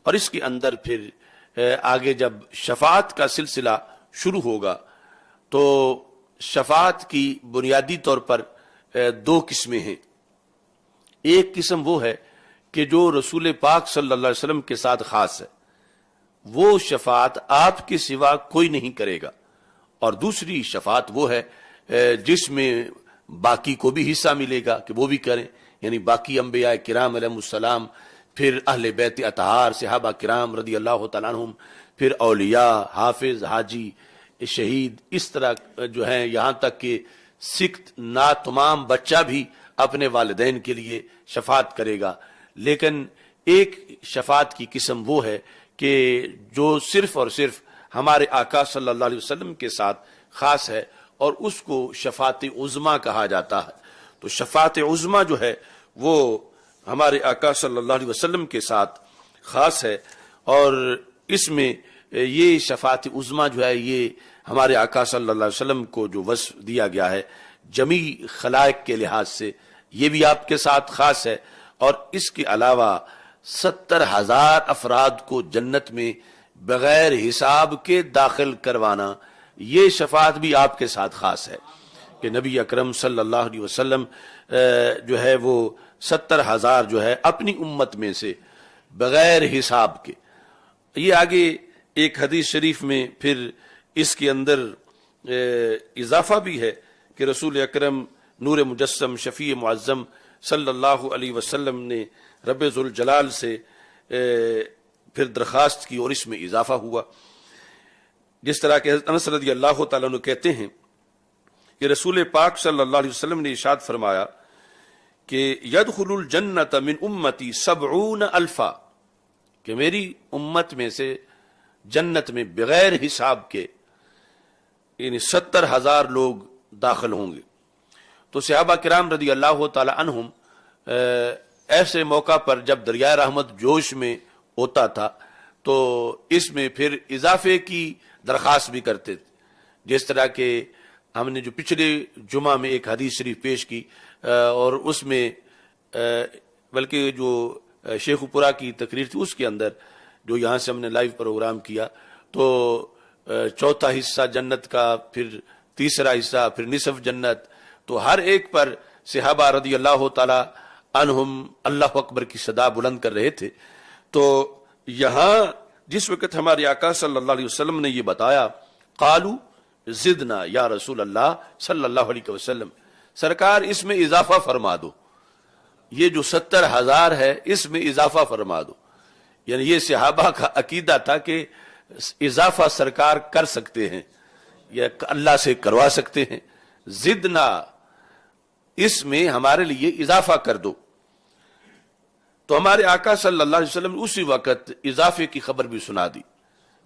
اور اس کے اندر پھر آگے جب شفاعت کا سلسلہ شروع ہوگا تو شفاعت کی بنیادی طور پر دو قسمیں ہیں. ایک قسم وہ ہے کہ جو رسول پاک صلی اللہ علیہ وسلم کے ساتھ خاص ہے، وہ شفاعت آپ کے سوا کوئی نہیں کرے گا. اور دوسری شفاعت وہ ہے جس میں باقی کو بھی حصہ ملے گا کہ وہ بھی کریں، یعنی باقی انبیاء کرام علیہ السلام، پھر اہل بیت اطہار صحابہ کرام رضی اللہ تعالیٰ عنہم، پھر اولیاء، حافظ، حاجی، شہید، اس طرح جو ہیں، یہاں تک کہ سکھ ناتمام بچہ بھی اپنے والدین کے لیے شفاعت کرے گا. لیکن ایک شفاعت کی قسم وہ ہے کہ جو صرف اور صرف ہمارے آقا صلی اللہ علیہ وسلم کے ساتھ خاص ہے، اور اس کو شفاعت عظمیٰ کہا جاتا ہے. تو شفاعت عظمیٰ جو ہے وہ ہمارے آقا صلی اللہ علیہ وسلم کے ساتھ خاص ہے، اور اس میں یہ شفاعت عظمیٰ جو ہے یہ ہمارے آقا صلی اللہ علیہ وسلم کو جو وصف دیا گیا ہے جمیع خلائق کے لحاظ سے، یہ بھی آپ کے ساتھ خاص ہے. اور اس کے علاوہ 70,000 افراد کو جنت میں بغیر حساب کے داخل کروانا، یہ شفاعت بھی آپ کے ساتھ خاص ہے کہ نبی اکرم صلی اللہ علیہ وسلم جو ہے وہ 70,000 جو ہے اپنی امت میں سے بغیر حساب کے. یہ آگے ایک حدیث شریف میں پھر اس کے اندر اضافہ بھی ہے کہ رسول اکرم نور مجسم شفیع معظم صلی اللہ علیہ وسلم نے رب ذوالجلال سے پھر درخواست کی، اور اس میں اضافہ ہوا. جس طرح کہ حضرت انس رضی اللہ تعالیٰ عنہ کہتے ہیں کہ رسول پاک صلی اللہ علیہ وسلم نے ارشاد فرمایا کہ یدخل الجنت من امتی 70,000، کہ میری امت میں سے جنت میں بغیر حساب کے یعنی 70,000 لوگ داخل ہوں گے. تو صحابہ کرام رضی اللہ تعالی عنہم ایسے موقع پر جب دریائے رحمت جوش میں ہوتا تھا تو اس میں پھر اضافے کی درخواست بھی کرتے تھے. جس طرح کہ ہم نے جو پچھلے جمعہ میں ایک حدیث شریف پیش کی، اور اس میں بلکہ جو شیخ پورہ کی تقریر تھی اس کے اندر جو یہاں سے ہم نے لائیو پروگرام کیا، تو چوتھا حصہ جنت کا، پھر تیسرا حصہ، پھر نصف جنت، تو ہر ایک پر صحابہ رضی اللہ تعالی عنہم اللہ اکبر کی صدا بلند کر رہے تھے. تو یہاں جس وقت ہمارے آقا صلی اللہ علیہ وسلم نے یہ بتایا، قالو زدنا یا رسول اللہ صلی اللہ علیہ وسلم، سرکار اس میں اضافہ فرما دو، یہ جو 70,000 ہے اس میں اضافہ فرما دو. یعنی یہ صحابہ کا عقیدہ تھا کہ اضافہ سرکار کر سکتے ہیں یا اللہ سے کروا سکتے ہیں. زدنا، اس میں ہمارے لیے اضافہ کر دو. تو ہمارے آقا صلی اللہ علیہ وسلم نے اسی وقت اضافے کی خبر بھی سنا دی.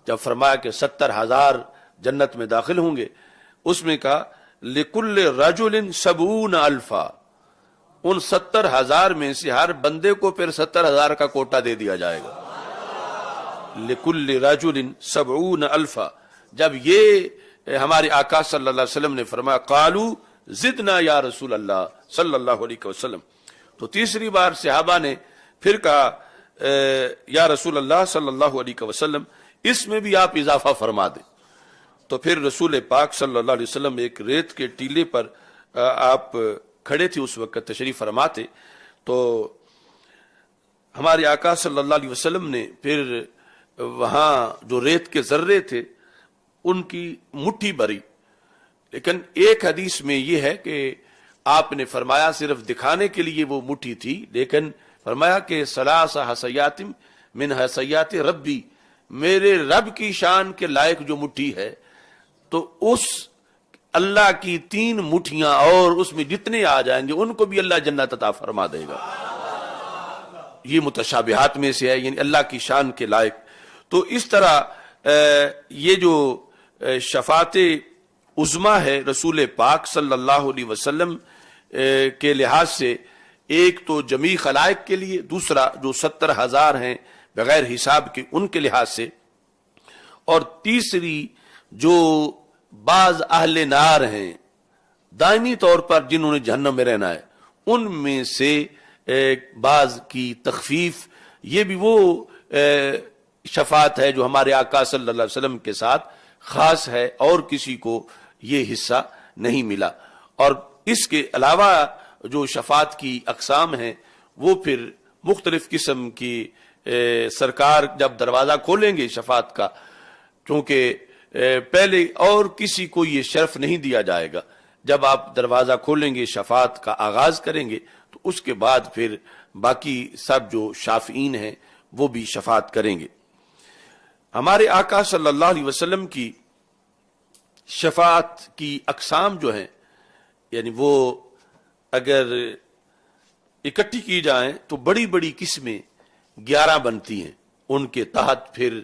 جب فرمایا کہ 70,000 جنت میں داخل ہوں گے، اس میں کہا لِكُلِّ رَجُلٍ 70,000، ان 70,000 میں سے ہر بندے کو پھر 70,000 کا کوٹا دے دیا جائے گا. لِكُلِّ رَجُلٍ 70,000. جب یہ ہمارے آقا صلی اللہ علیہ وسلم نے فرمایا قالو زدنا یا رسول اللہ صلی اللہ علیہ وسلم، تو تیسری بار صحابہ نے پھر کہا یا رسول اللہ صلی اللہ علیہ وسلم اس میں بھی آپ اضافہ فرما دیں. تو پھر رسول پاک صلی اللہ علیہ وسلم ایک ریت کے ٹیلے پر آپ کھڑے تھے، اس وقت تشریف فرما تھے. تو ہمارے آقا صلی اللہ علیہ وسلم نے پھر وہاں جو ریت کے ذرے تھے ان کی مٹھی بھری. لیکن ایک حدیث میں یہ ہے کہ آپ نے فرمایا صرف دکھانے کے لیے وہ مٹھی تھی، لیکن فرمایا کہ ثلاث حسیات من حسیات ربی، میرے رب کی شان کے لائق جو مٹھی ہے، تو اس اللہ کی 3 مٹھیاں اور اس میں جتنے آ جائیں گے ان کو بھی اللہ جنت عطا فرما دے گا. یہ متشابہات میں سے ہے، یعنی اللہ کی شان کے لائق. تو اس طرح یہ جو شفاعت عظمیٰ ہے رسول پاک صلی اللہ علیہ وسلم کے لحاظ سے، ایک تو جمیع خلائق کے لیے، دوسرا جو 70,000 ہیں بغیر حساب کے ان کے لحاظ سے، اور تیسری جو بعض اہل نار ہیں دائمی طور پر جنہوں نے جہنم میں رہنا ہے، ان میں سے بعض کی تخفیف، یہ بھی وہ شفاعت ہے جو ہمارے آقا صلی اللہ علیہ وسلم کے ساتھ خاص ہے، اور کسی کو یہ حصہ نہیں ملا۔ اور اس کے علاوہ جو شفاعت کی اقسام ہیں وہ پھر مختلف قسم کی سرکار جب دروازہ کھولیں گے شفاعت کا، چونکہ پہلے اور کسی کو یہ شرف نہیں دیا جائے گا، جب آپ دروازہ کھولیں گے شفاعت کا آغاز کریں گے تو اس کے بعد پھر باقی سب جو شافعین ہیں وہ بھی شفاعت کریں گے۔ ہمارے آقا صلی اللہ علیہ وسلم کی شفاعت کی اقسام جو ہیں، یعنی وہ اگر اکٹھی کی جائیں تو بڑی بڑی قسمیں 11 بنتی ہیں، ان کے تحت پھر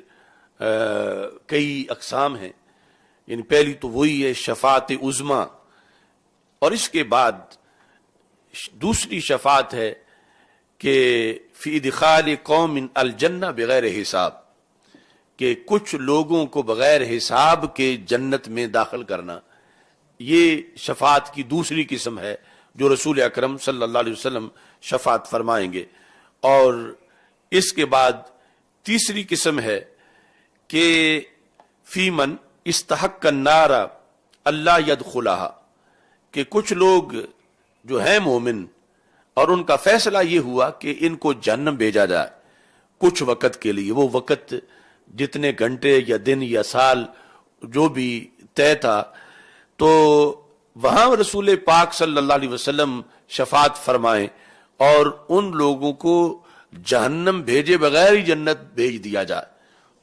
کئی اقسام ہیں۔ یعنی پہلی تو وہی ہے شفاعت عظمی، اور اس کے بعد دوسری شفاعت ہے کہ فی ادخال قوم الجنہ بغیر حساب، کہ کچھ لوگوں کو بغیر حساب کے جنت میں داخل کرنا، یہ شفاعت کی دوسری قسم ہے جو رسول اکرم صلی اللہ علیہ وسلم شفاعت فرمائیں گے۔ اور اس کے بعد تیسری قسم ہے کہ فی من استحق النار اللہ یدخلھا، کہ کچھ لوگ جو ہیں مومن اور ان کا فیصلہ یہ ہوا کہ ان کو جہنم بھیجا جائے کچھ وقت کے لیے، وہ وقت جتنے گھنٹے یا دن یا سال جو بھی طے تھا، تو وہاں رسول پاک صلی اللہ علیہ وسلم شفاعت فرمائیں اور ان لوگوں کو جہنم بھیجے بغیر ہی جنت بھیج دیا جائے۔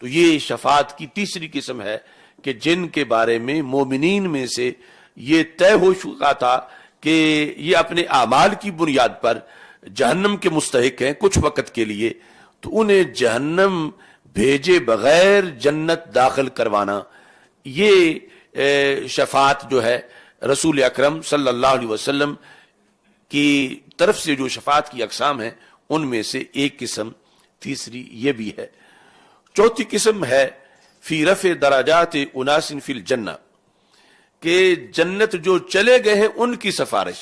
تو یہ شفاعت کی تیسری قسم ہے کہ جن کے بارے میں مومنین میں سے یہ طے ہو چکا تھا کہ یہ اپنے اعمال کی بنیاد پر جہنم کے مستحق ہیں کچھ وقت کے لیے، تو انہیں جہنم بھیجے بغیر جنت داخل کروانا، یہ شفاعت جو ہے رسول اکرم صلی اللہ علیہ وسلم کی طرف سے جو شفاعت کی اقسام ہیں ان میں سے ایک قسم تیسری یہ بھی ہے۔ چوتھی قسم ہے فی رفع درجات اناس فی الجنہ، کہ جنت جو چلے گئے ہیں ان کی سفارش،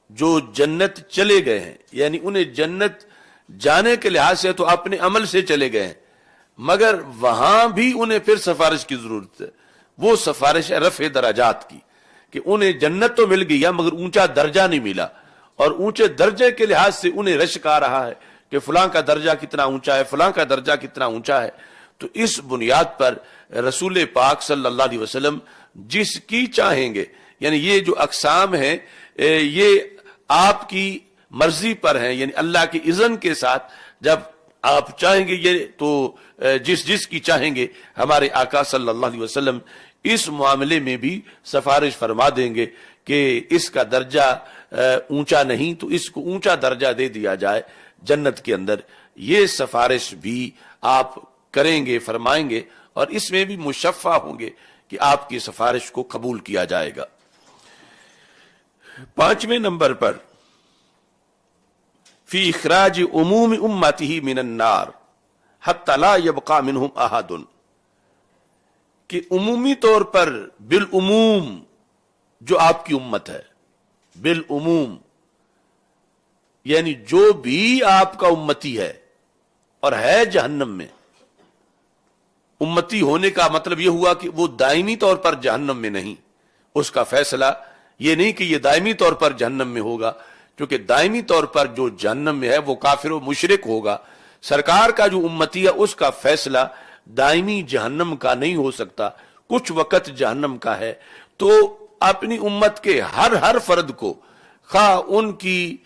جو جنت چلے گئے ہیں یعنی انہیں جنت جانے کے لحاظ سے تو اپنے عمل سے چلے گئے ہیں، مگر وہاں بھی انہیں پھر سفارش کی ضرورت ہے۔ وہ سفارش ہے رفع درجات کی، کہ انہیں جنت تو مل گئی ہے مگر اونچا درجہ نہیں ملا، اور اونچے درجے کے لحاظ سے انہیں رشک آ رہا ہے کہ فلاں کا درجہ کتنا اونچا ہے، فلاں کا درجہ کتنا اونچا ہے۔ تو اس بنیاد پر رسول پاک صلی اللہ علیہ وسلم جس کی چاہیں گے، یعنی یہ جو اقسام ہیں یہ آپ کی مرضی پر ہیں، یعنی اللہ کی اذن کے ساتھ جب آپ چاہیں گے یہ تو جس کی چاہیں گے ہمارے آقا صلی اللہ علیہ وسلم اس معاملے میں بھی سفارش فرما دیں گے کہ اس کا درجہ اونچا نہیں تو اس کو اونچا درجہ دے دیا جائے جنت کے اندر۔ یہ سفارش بھی آپ کریں گے، فرمائیں گے، اور اس میں بھی مشفع ہوں گے کہ آپ کی سفارش کو قبول کیا جائے گا۔ 5ویں نمبر پر فی اخراج عموم امتہ من النار حتی لا یبقى منہم احد، کہ عمومی طور پر بالعموم جو آپ کی امت ہے، بالعموم یعنی جو بھی آپ کا امتی ہے اور ہے جہنم میں، امتی ہونے کا مطلب یہ ہوا کہ وہ دائمی طور پر جہنم میں نہیں، اس کا فیصلہ یہ نہیں کہ یہ دائمی طور پر جہنم میں ہوگا، کیونکہ دائمی طور پر جو جہنم میں ہے وہ کافر و مشرک ہوگا۔ سرکار کا جو امتی ہے اس کا فیصلہ دائمی جہنم کا نہیں ہو سکتا، کچھ وقت جہنم کا ہے۔ تو اپنی امت کے ہر فرد کو، خواہ ان کی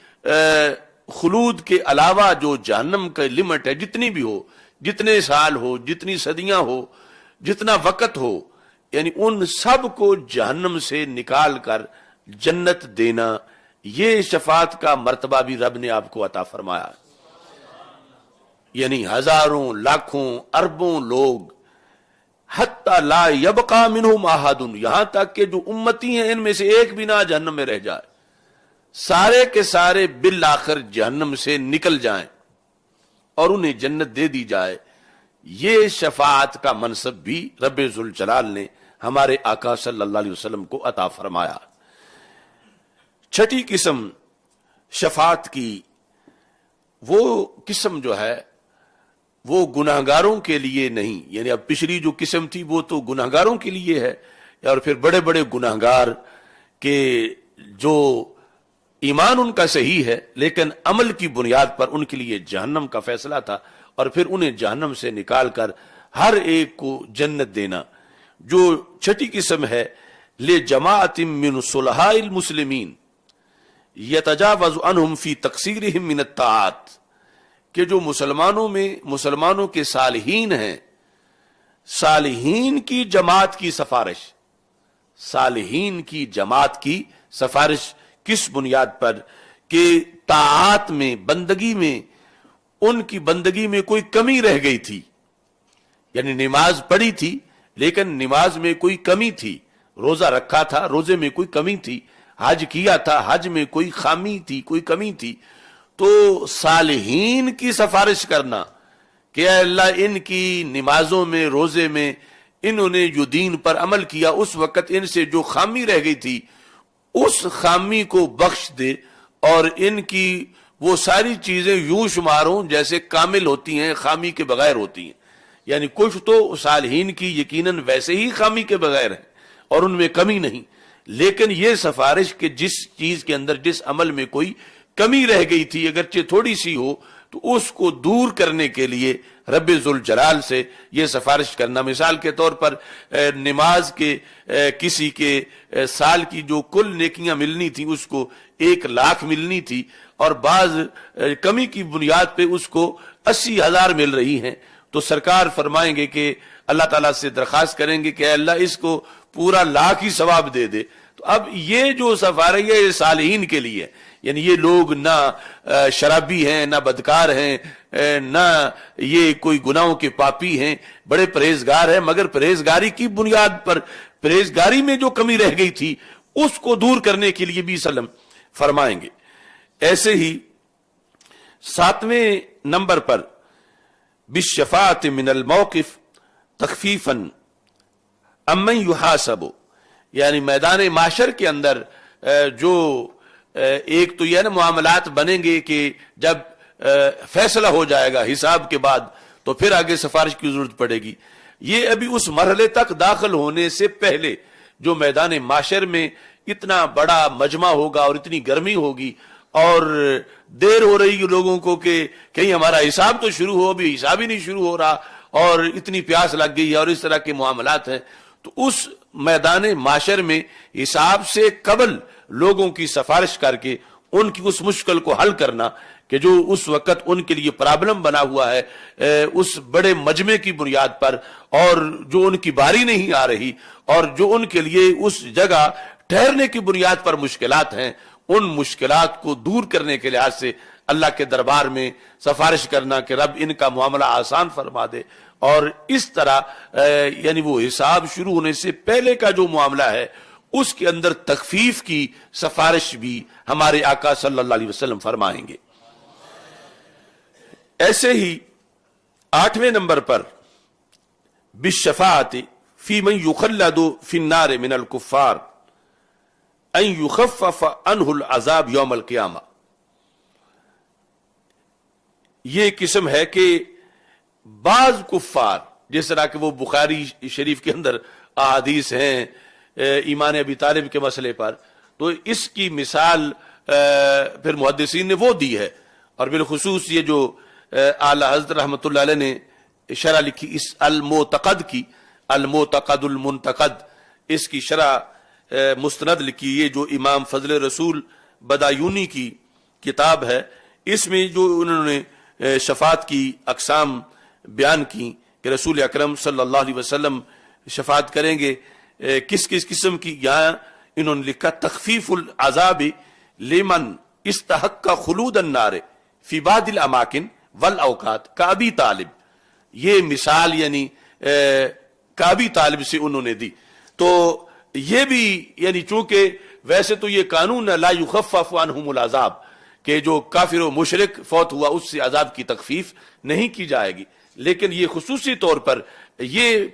خلود کے علاوہ جو جہنم کا لمٹ ہے جتنی بھی ہو، جتنے سال ہو، جتنی صدیاں ہو، جتنا وقت ہو، یعنی ان سب کو جہنم سے نکال کر جنت دینا، یہ شفاعت کا مرتبہ بھی رب نے آپ کو عطا فرمایا۔ یعنی ہزاروں، لاکھوں، اربوں لوگ، حتی لا یبقى منہم احد، یہاں تک کہ جو امتی ہیں ان میں سے ایک بھی نہ جہنم میں رہ جائے، سارے کے سارے بالآخر جہنم سے نکل جائیں اور انہیں جنت دے دی جائے۔ یہ شفاعت کا منصب بھی رب ذوالجلال نے ہمارے آقا صلی اللہ علیہ وسلم کو عطا فرمایا۔ 6ٹھی قسم شفاعت کی وہ قسم جو ہے وہ گناہگاروں کے لیے نہیں، یعنی اب پچھلی جو قسم تھی وہ تو گناہگاروں کے لیے ہے، اور پھر بڑے بڑے گناہگار کہ جو ایمان ان کا صحیح ہے لیکن عمل کی بنیاد پر ان کے لیے جہنم کا فیصلہ تھا، اور پھر انہیں جہنم سے نکال کر ہر ایک کو جنت دینا۔ جو چھٹی قسم ہے لِجَمَاعَةٍ مِّن صُلَحَاءِ الْمُسْلِمِينَ يَتَجَاوَزُ عَنْهُمْ فِي تَقْصِيرِهِمْ مِنَ الطَّاعَاتِ، کہ جو مسلمانوں میں مسلمانوں کے صالحین ہیں، صالحین کی جماعت کی سفارش، صالحین کی جماعت کی سفارش کس بنیاد پر؟ کہ طاعات میں، بندگی میں، ان کی بندگی میں کوئی کمی رہ گئی تھی، یعنی نماز پڑھی تھی لیکن نماز میں کوئی کمی تھی، روزہ رکھا تھا، روزے میں کوئی کمی تھی، حج کیا تھا، حج میں کوئی خامی تھی، کوئی کمی تھی، تو صالحین کی سفارش کرنا کہ اے اللہ ان کی نمازوں میں، روزے میں انہوں نے جو دین پر عمل کیا اس وقت ان سے جو خامی رہ گئی تھی اس خامی کو بخش دے، اور ان کی وہ ساری چیزیں یوں شمار ہوں جیسے کامل ہوتی ہیں، خامی کے بغیر ہوتی ہیں۔ یعنی کچھ تو صالحین کی یقیناً ویسے ہی خامی کے بغیر ہیں اور ان میں کمی نہیں، لیکن یہ سفارش کہ جس چیز کے اندر، جس عمل میں کوئی کمی رہ گئی تھی اگرچہ تھوڑی سی ہو، تو اس کو دور کرنے کے لیے رب ذوالجلال سے یہ سفارش کرنا۔ مثال کے طور پر نماز کے کسی کے سال کی جو کل نیکیاں ملنی تھی اس کو 1,00,000 ملنی تھی، اور بعض کمی کی بنیاد پہ اس کو 80,000 مل رہی ہیں، تو سرکار فرمائیں گے کہ اللہ تعالیٰ سے درخواست کریں گے کہ اے اللہ اس کو پورا 1,00,000 ہی ثواب دے دے۔ تو اب یہ جو سفارش ہے یہ صالحین کے لیے، یعنی یہ لوگ نہ شرابی ہیں، نہ بدکار ہیں، نہ یہ کوئی گناہوں کے پاپی ہیں، بڑے پرہیزگار ہیں، مگر پرہیزگاری کی بنیاد پر، پرہیزگاری میں جو کمی رہ گئی تھی اس کو دور کرنے کے لیے بھی سلم فرمائیں گے۔ ایسے ہی 7ویں نمبر پر بالشفاعة من الموقف تخفیفا امن یحاسب، یعنی میدان معاشر کے اندر جو ایک تو یہ نا معاملات بنیں گے کہ جب فیصلہ ہو جائے گا حساب کے بعد تو پھر آگے سفارش کی ضرورت پڑے گی، یہ ابھی اس مرحلے تک داخل ہونے سے پہلے جو میدان معاشر میں اتنا بڑا مجمع ہوگا اور اتنی گرمی ہوگی اور دیر ہو رہی ہے لوگوں کو کہ کہیں ہمارا حساب تو شروع ہو، ابھی حساب ہی نہیں شروع ہو رہا، اور اتنی پیاس لگ گئی ہے اور اس طرح کے معاملات ہیں، تو اس میدان معاشر میں حساب سے قبل لوگوں کی سفارش کر کے ان کی اس مشکل کو حل کرنا کہ جو اس وقت ان کے لیے پرابلم بنا ہوا ہے، اس بڑے مجمع کی بنیاد پر، اور جو ان کی باری نہیں آ رہی اور جو ان کے لیے اس جگہ ٹھہرنے کی بنیاد پر مشکلات ہیں، ان مشکلات کو دور کرنے کے لحاظ سے اللہ کے دربار میں سفارش کرنا کہ رب ان کا معاملہ آسان فرما دے، اور اس طرح یعنی وہ حساب شروع ہونے سے پہلے کا جو معاملہ ہے اس کے اندر تخفیف کی سفارش بھی ہمارے آقا صلی اللہ علیہ وسلم فرمائیں گے۔ ایسے ہی 8ویں نمبر پر بالشفاعت فی من یخلد فی النار من الکفار ان یخفف عنہ العذاب یوم القیامہ، یہ قسم ہے کہ بعض کفار، جس طرح کہ وہ بخاری شریف کے اندر احادیث ہیں ایمان ابی طالب کے مسئلے پر، تو اس کی مثال پھر محدثین نے وہ دی ہے، اور بالخصوص یہ جو اعلی حضرت رحمۃ اللہ علیہ نے شرح لکھی اس المعتقد کی، المعتقد المنتقد، اس کی شرح مستند لکھی، یہ جو امام فضل رسول بدایونی کی کتاب ہے، اس میں جو انہوں نے شفاعت کی اقسام بیان کی کہ رسول اکرم صلی اللہ علیہ وسلم شفاعت کریں گے کس کس قسم کی، یہاں انہوں نے لکھا تخفیف العذاب لمن استحق خلود النار فی بعض الاماکن والاوقات کابی طالب، یہ مثال یعنی کابی طالب سے انہوں نے دی۔ تو یہ بھی یعنی چونکہ ویسے تو یہ قانون لا یخفف عنہم العذاب کہ جو کافر و مشرک فوت ہوا اس سے عذاب کی تخفیف نہیں کی جائے گی، لیکن یہ خصوصی طور پر یہ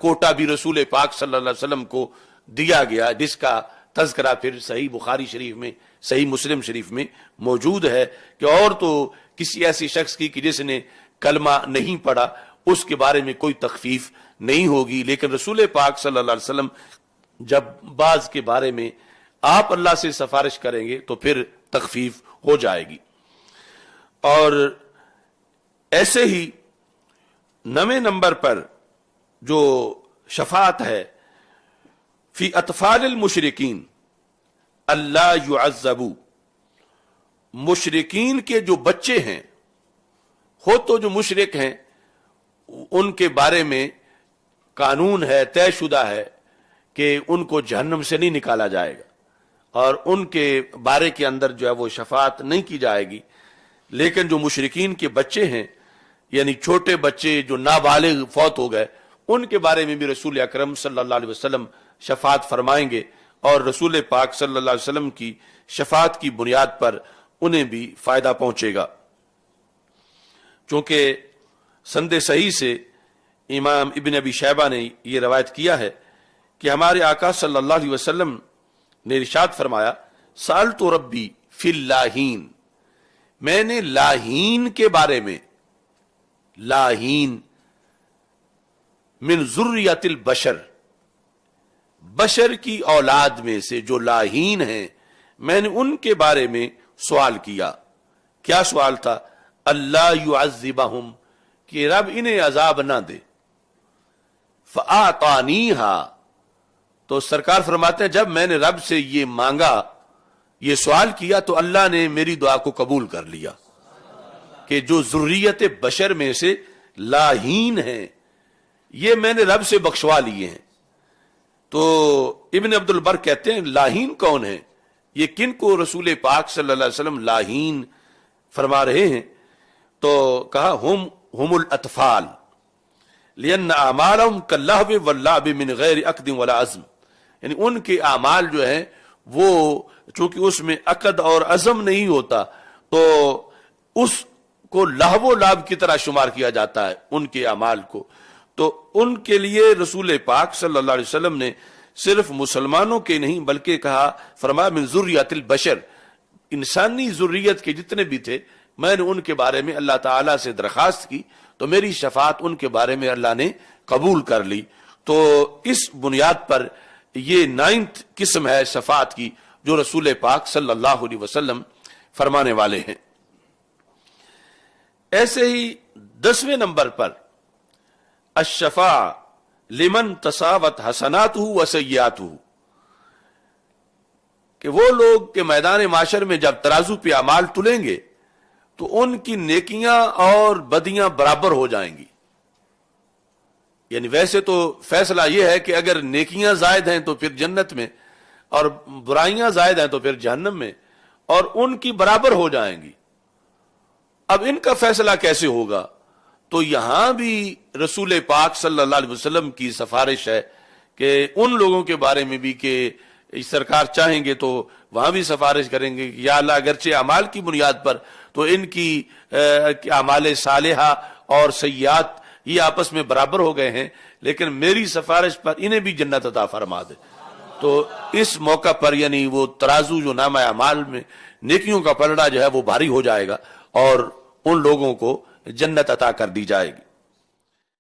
کوٹا بھی رسول پاک صلی اللہ علیہ وسلم کو دیا گیا، جس کا تذکرہ پھر صحیح بخاری شریف میں، صحیح مسلم شریف میں موجود ہے کہ اور تو کسی ایسی شخص کی کہ جس نے کلمہ نہیں پڑھا اس کے بارے میں کوئی تخفیف نہیں ہوگی، لیکن رسول پاک صلی اللہ علیہ وسلم جب بعض کے بارے میں آپ اللہ سے سفارش کریں گے تو پھر تخفیف ہو جائے گی۔ اور ایسے ہی 9 نمبر پر جو شفاعت ہے، فی اطفال المشرکین اللہ یعذبوا، مشرکین کے جو بچے ہیں، ہو تو جو مشرک ہیں ان کے بارے میں قانون ہے، طے شدہ ہے کہ ان کو جہنم سے نہیں نکالا جائے گا اور ان کے بارے کے اندر جو ہے وہ شفاعت نہیں کی جائے گی، لیکن جو مشرکین کے بچے ہیں یعنی چھوٹے بچے جو نابالغ فوت ہو گئے، ان کے بارے میں بھی رسول اکرم صلی اللہ علیہ وسلم شفاعت فرمائیں گے، اور رسول پاک صلی اللہ علیہ وسلم کی شفاعت کی بنیاد پر انہیں بھی فائدہ پہنچے گا۔ چونکہ سند صحیح سے امام ابن ابی شیبہ نے یہ روایت کیا ہے کہ ہمارے آقا صلی اللہ علیہ وسلم نے ارشاد فرمایا، سألت ربی فی اللاہین، میں نے لاہین کے بارے میں، لاہین من ذریت البشر، بشر کی اولاد میں سے جو لاہین ہیں، میں نے ان کے بارے میں سوال کیا۔ کیا سوال تھا؟ اللہ یعذبہم، کہ رب انہیں عذاب نہ دے۔ فآتانیہا، تو سرکار فرماتے ہیں جب میں نے رب سے یہ مانگا، یہ سوال کیا، تو اللہ نے میری دعا کو قبول کر لیا کہ جو ذریت بشر میں سے لاہین ہیں یہ میں نے رب سے بخشوا لیے ہیں۔ تو ابن عبد البر کہتے ہیں لاہین کون ہے، یہ کن کو رسول پاک صلی اللہ علیہ وسلم لاہین فرما رہے ہیں؟ تو کہا ہم الاطفال لأن اعمالهم كاللهو واللعب من غیر عقد ولا عزم، یعنی ان کے اعمال جو ہیں وہ چونکہ اس میں عقد اور عزم نہیں ہوتا تو اس کو لہو و لعب کی طرح شمار کیا جاتا ہے ان کے اعمال کو۔ تو ان کے لیے رسول پاک صلی اللہ علیہ وسلم نے صرف مسلمانوں کے نہیں بلکہ کہا، فرمایا من ذریت البشر، انسانی ذریت کے جتنے بھی تھے میں نے ان کے بارے میں اللہ تعالیٰ سے درخواست کی تو میری شفاعت ان کے بارے میں اللہ نے قبول کر لی۔ تو اس بنیاد پر یہ 9th قسم ہے شفاعت کی جو رسول پاک صلی اللہ علیہ وسلم فرمانے والے ہیں۔ ایسے ہی 10ویں نمبر پر الشفاع لمن تساوت حسناتہ و سیئاتہ، کہ وہ لوگ کہ میدان معاشر میں جب ترازو پہ اعمال تلیں گے تو ان کی نیکیاں اور بدیاں برابر ہو جائیں گی۔ یعنی ویسے تو فیصلہ یہ ہے کہ اگر نیکیاں زائد ہیں تو پھر جنت میں اور برائیاں زائد ہیں تو پھر جہنم میں، اور ان کی برابر ہو جائیں گی۔ اب ان کا فیصلہ کیسے ہوگا؟ تو یہاں بھی رسول پاک صلی اللہ علیہ وسلم کی سفارش ہے کہ ان لوگوں کے بارے میں بھی کہ سرکار چاہیں گے تو وہاں بھی سفارش کریں گے کہ یا اللہ اگرچہ اعمال کی بنیاد پر تو ان کی اعمال صالحہ اور سیئات یہ آپس میں برابر ہو گئے ہیں، لیکن میری سفارش پر انہیں بھی جنت عطا فرما دے۔ تو اس موقع پر یعنی وہ ترازو جو نامہ اعمال میں نیکیوں کا پلڑا جو ہے وہ بھاری ہو جائے گا اور ان لوگوں کو جنت عطا کر دی جائے گی۔